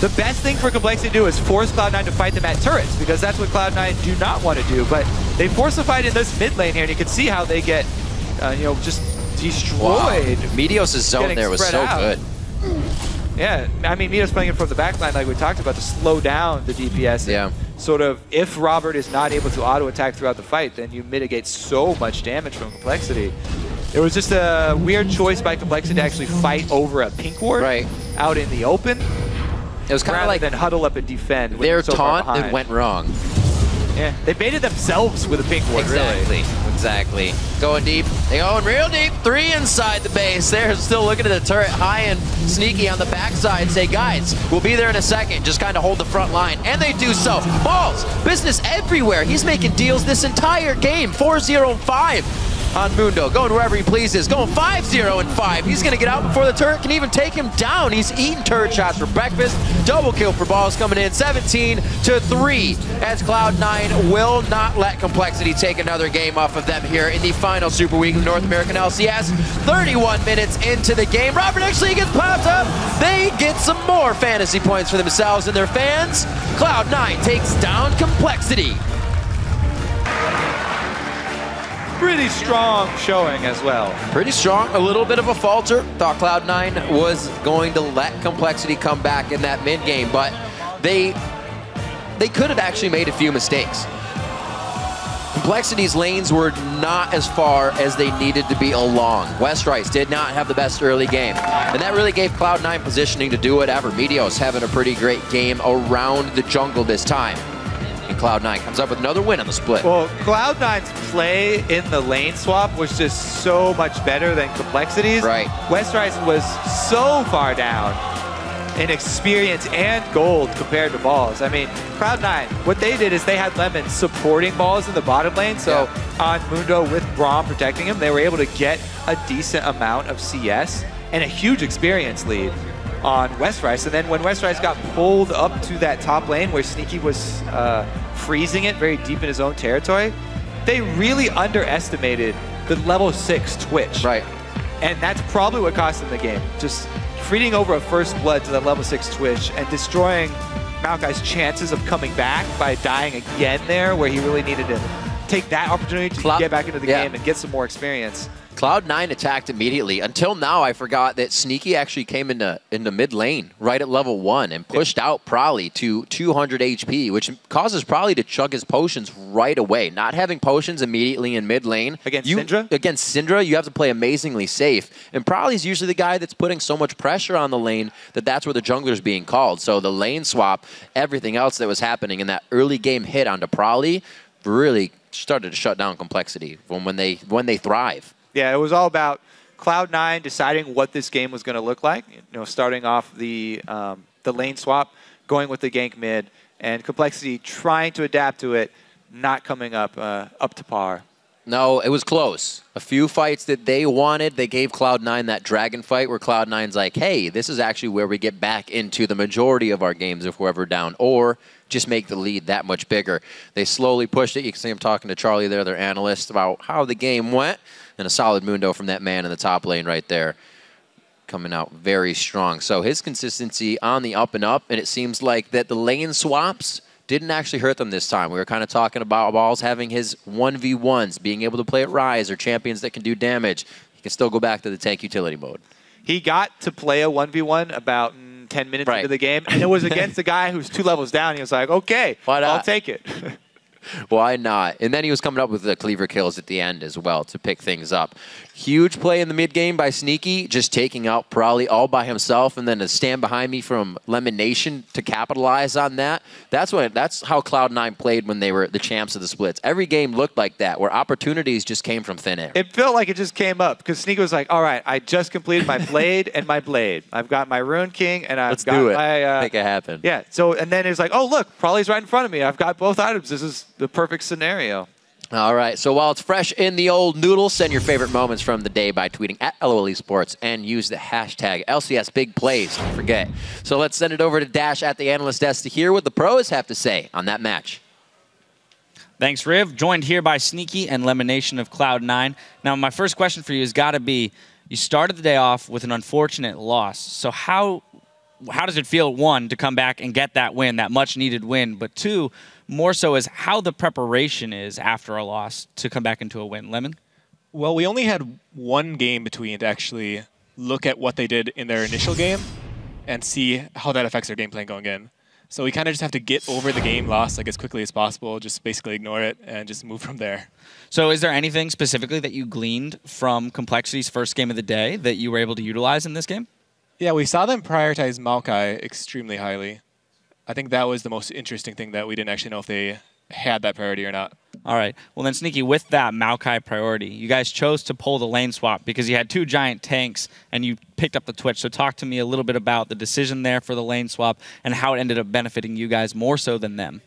The best thing for Complexity to do is force Cloud9 to fight them at turrets, because that's what Cloud9 do not want to do. But they force the fight in this mid lane here, and you can see how they get, just destroyed. Wow. Meteos' zone there was so good. Yeah, I mean, Meteos playing it from the back line like we talked about to slow down the DPS and sort of, if Robert is not able to auto-attack throughout the fight, then you mitigate so much damage from Complexity. It was just a weird choice by Complexity to actually fight over a pink ward out in the open. It was kind of like then huddle up and defend. Their taunt that went wrong. Yeah, they baited themselves with a pink ward, exactly, really. Exactly. Going deep. They going real deep. 3 inside the base. They're still looking at the turret high and sneaky on the backside. Say, guys, we'll be there in a second. Just kind of hold the front line. And they do so. Balls, business everywhere. He's making deals this entire game. 4-0 and 5. On Mundo, going wherever he pleases, going 5-0 and 5. He's gonna get out before the turret can even take him down. He's eating turret shots for breakfast. Double kill for Balls coming in 17-3 as Cloud9 will not let Complexity take another game off of them here in the final Super Week of North American LCS. 31 minutes into the game. ROBERTxLEE gets popped up. They get some more fantasy points for themselves and their fans. Cloud9 takes down Complexity. Pretty strong showing as well. Pretty strong, a little bit of a falter. Thought Cloud9 was going to let Complexity come back in that mid game, but they could have actually made a few mistakes. Complexity's lanes were not as far as they needed to be along. Westrice did not have the best early game, and that really gave Cloud9 positioning to do whatever. Meteos having a pretty great game around the jungle this time. And Cloud9 comes up with another win on the split. Well, Cloud9's play in the lane swap was just so much better than Complexity's. Right. Westrice was so far down in experience and gold compared to Balls. I mean, Cloud9, what they did is they had Lemon supporting Balls in the bottom lane, so on Mundo with Braum protecting him, they were able to get a decent amount of CS and a huge experience lead on Westrice. And then when Westrice got pulled up to that top lane where Sneaky was freezing it very deep in his own territory, they really underestimated the level 6 Twitch. Right. And that's probably what cost them the game. Just feeding over a first blood to the level 6 Twitch and destroying Maokai's chances of coming back by dying again there, where he really needed to take that opportunity to get back into the game and get some more experience. Cloud9 attacked immediately. Until now, I forgot that Sneaky actually came into mid lane right at level 1 and pushed out Prolly to 200 HP, which causes Prolly to chug his potions right away. Not having potions immediately in mid lane. Against Syndra? Against Syndra, you have to play amazingly safe. And Prolly's usually the guy that's putting so much pressure on the lane that that's where the jungler's being called. So the lane swap, everything else that was happening in that early game hit onto Prolly really started to shut down Complexity when they thrive. Yeah, it was all about Cloud9 deciding what this game was going to look like. You know, starting off the lane swap, going with the gank mid, and Complexity trying to adapt to it, not coming up to par. No, it was close. A few fights that they wanted, they gave Cloud9 that dragon fight where Cloud9's like, hey, this is actually where we get back into the majority of our games if we're ever down, or just make the lead that much bigger. They slowly pushed it. You can see him talking to Charlie there, their analyst, about how the game went. And a solid Mundo from that man in the top lane right there. Coming out very strong. So his consistency on the up and up, and it seems like that the lane swaps didn't actually hurt them this time. We were kind of talking about Balls having his 1v1s, being able to play at Rise or champions that can do damage. He can still go back to the tank utility mode. He got to play a 1v1 about 10 minutes into the game, and it was against a guy who's 2 levels down. He was like, okay, I'll take it. Why not? And then he was coming up with the cleaver kills at the end as well to pick things up. Huge play in the mid game by Sneaky, just taking out Prolly all by himself, and then to stand behind me from LemonNation to capitalize on that. That's how Cloud9 played when they were the champs of the splits. Every game looked like that, where opportunities just came from thin air. It felt like it just came up, because Sneaky was like, all right, I just completed my blade and my blade. I've got my Rune King, and I've got my... Make it happen. Yeah, so, and then it was like, oh, look, Prolly's right in front of me. I've got both items. This is the perfect scenario. All right, so while it's fresh in the old noodle, send your favorite moments from the day by tweeting at LOL Esports and use the hashtag LCS Big Plays. Don't forget. So let's send it over to Dash at the analyst desk to hear what the pros have to say on that match. Thanks, Riv. Joined here by Sneaky and LemonNation of Cloud9. Now, my first question for you has got to be, you started the day off with an unfortunate loss. So how does it feel, one, to come back and get that win, that much-needed win, but two, more so is how the preparation is after a loss to come back into a win. Lemon? Well, we only had one game between to actually look at what they did in their initial game and see how that affects their game plan going in. So we kind of just have to get over the game loss like as quickly as possible, just basically ignore it and just move from there. So is there anything specifically that you gleaned from Complexity's first game of the day that you were able to utilize in this game? Yeah, we saw them prioritize Maokai extremely highly. I think that was the most interesting thing, that we didn't actually know if they had that priority or not. All right. Well, then, Sneaky, with that Maokai priority, you guys chose to pull the lane swap because you had 2 giant tanks and you picked up the Twitch. So talk to me a little bit about the decision there for the lane swap and how it ended up benefiting you guys more so than them.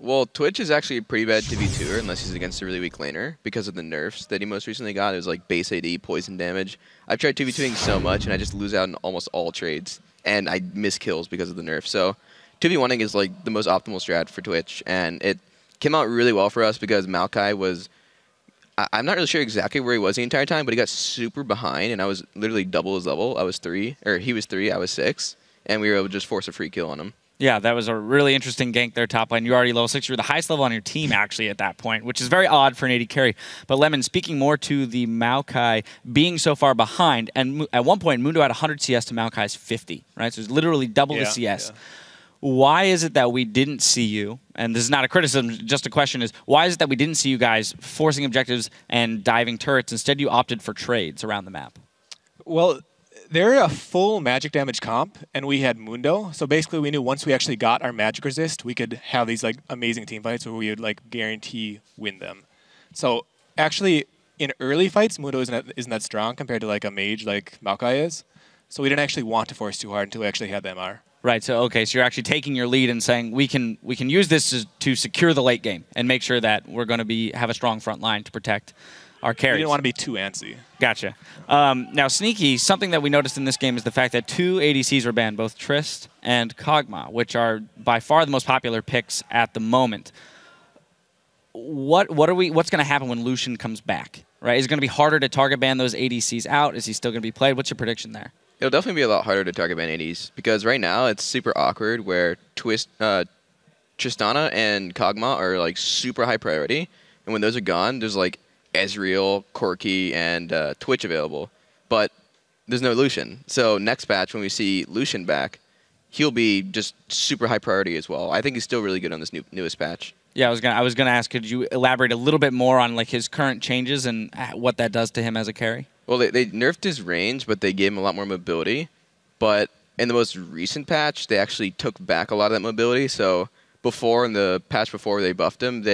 Well, Twitch is actually a pretty bad 2v2er unless he's against a really weak laner because of the nerfs that he most recently got. It was like base AD, poison damage. I've tried 2v2ing so much and I just lose out in almost all trades. And I miss kills because of the nerf. So 2v1ing is like the most optimal strat for Twitch. And it came out really well for us because Maokai was... I'm not really sure exactly where he was the entire time, but he got super behind and I was literally double his level. I was 3, or he was 3, I was 6. And we were able to just force a free kill on him. Yeah, that was a really interesting gank there, top lane. You're already level 6. You were the highest level on your team, actually, at that point, which is very odd for an AD carry. But, Lemon, speaking more to the Maokai being so far behind, and at one point, Mundo had 100 CS to Maokai's 50, right? So it's literally double the CS. Yeah. Why is it that we didn't see you, and this is not a criticism, just a question, is why is it that we didn't see you guys forcing objectives and diving turrets? Instead, you opted for trades around the map? Well, they're a full magic damage comp, and we had Mundo. So basically, we knew once we actually got our magic resist, we could have these like amazing team fights where we would like guarantee win them. So actually, in early fights, Mundo isn't that strong compared to like a mage like Maokai is. So we didn't actually want to force too hard until we actually had the MR. Right. So okay. So you're actually taking your lead and saying we can use this to secure the late game and make sure that we're going to have a strong front line to protect our carries. We didn't want to be too antsy. Gotcha. Now, Sneaky, something that we noticed in this game is the fact that 2 ADCs were banned, both Trist and Kog'Maw, which are by far the most popular picks at the moment. What's going to happen when Lucian comes back? Right? Is it going to be harder to target ban those ADCs out? Is he still going to be played? What's your prediction there? It'll definitely be a lot harder to target ban ADs because right now it's super awkward where Tristana and Kog'Maw are like super high priority, and when those are gone, there's like Ezreal, Corki, and Twitch available, but there's no Lucian. So next patch, when we see Lucian back, he'll be just super high priority as well. I think he's still really good on this newest patch. Yeah, I was gonna ask, could you elaborate a little bit more on like his current changes and what that does to him as a carry? Well, they nerfed his range, but they gave him a lot more mobility. But in the most recent patch, they actually took back a lot of that mobility. So in the patch before they buffed him,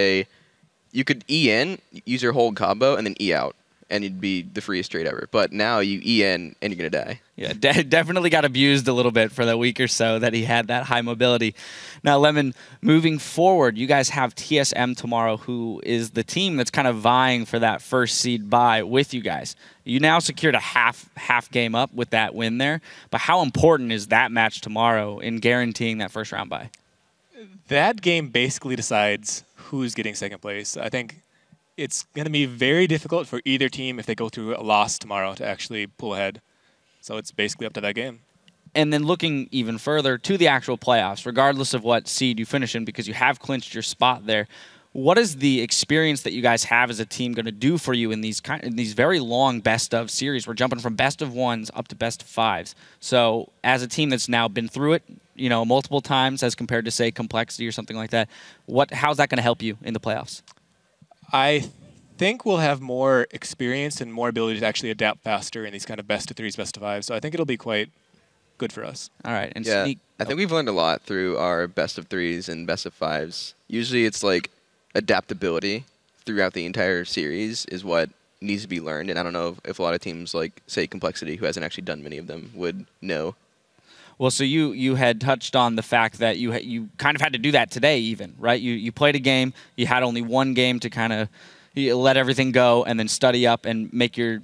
you could E in, use your whole combo, and then E out, and you'd be the freest trade ever. But now you E in, and you're going to die. Yeah, definitely got abused a little bit for the week or so that he had that high mobility. Now, Lemon, moving forward, you guys have TSM tomorrow, who is the team that's kind of vying for that first seed bye with you guys. You now secured a half game up with that win there, but how important is that match tomorrow in guaranteeing that first round bye? That game basically decides who's getting second place. I think it's going to be very difficult for either team if they go through a loss tomorrow to actually pull ahead. So it's basically up to that game. And then looking even further to the actual playoffs, regardless of what seed you finish in, because you have clinched your spot there, what is the experience that you guys have as a team going to do for you in these very long best-of series? We're jumping from best-of-1s up to best-of-5s. So as a team that's now been through it, multiple times as compared to, say, Complexity or something like that, how's that going to help you in the playoffs? I think we'll have more experience and more ability to actually adapt faster in these kind of best-of-3s, best-of-5s. So I think it'll be quite good for us. All right. And yeah, I think we've learned a lot through our best-of-3s and best-of-5s. Usually it's like adaptability throughout the entire series is what needs to be learned, and I don't know if a lot of teams like, say, Complexity, who hasn't actually done many of them, would know. Well, so you had touched on the fact that you kind of had to do that today even, right? You played a game, you had only one game to kind of let everything go and then study up and make your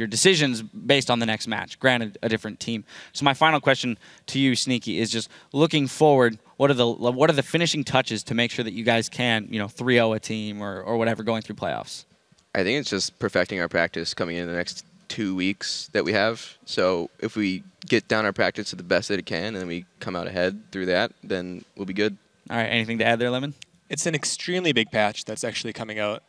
decisions based on the next match, granted a different team. So my final question to you, Sneaky, is just looking forward, what are the finishing touches to make sure that you guys can 3-0 a team or whatever going through playoffs? I think it's just perfecting our practice coming in the next 2 weeks that we have. So if we get down our practice to the best that it can and then we come out ahead through that, then we'll be good. All right, anything to add there, Lemon? It's an extremely big patch that's actually coming out.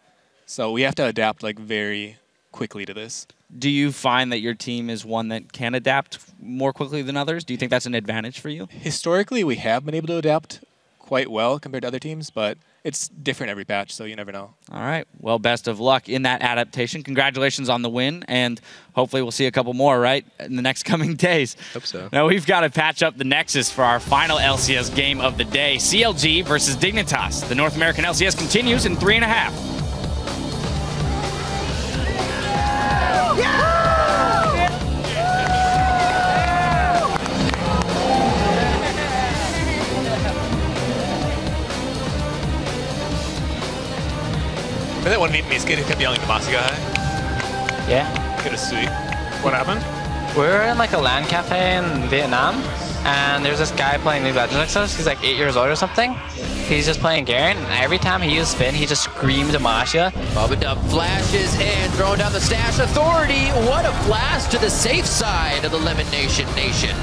So we have to adapt like very quickly to this. Do you find that your team is one that can adapt more quickly than others? Do you think that's an advantage for you? Historically, we have been able to adapt quite well compared to other teams, but it's different every patch, so you never know. All right. Well, best of luck in that adaptation. Congratulations on the win, and hopefully we'll see a couple more, right, in the next coming days. Hope so. Now we've got to patch up the Nexus for our final LCS game of the day. CLG versus Dignitas. The North American LCS continues in 3.5. Remember that one Vietnamese kid who kept yelling Demacia high? Yeah. Kind of sweet. What happened? We were in like a LAN cafe in Vietnam, and there's this guy playing League of Legends next to us. He's like 8 years old or something. He's just playing Garen, and every time he used spin, he just screamed Demacia. Bubbadub flashes in, throwing down the stash. Authority, what a blast to the safe side of the LemonNation nation.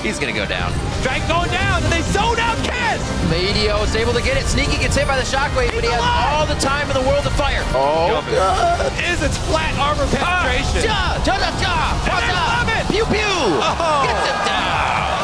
He's gonna go down. Drake going down, and they zone out Kez! Meteos able to get it. Sneaky gets hit by the shockwave, but he has all the time in the world to fire. Oh, God. Is its flat armor penetration. Pew, pew! Oh. Gets him down.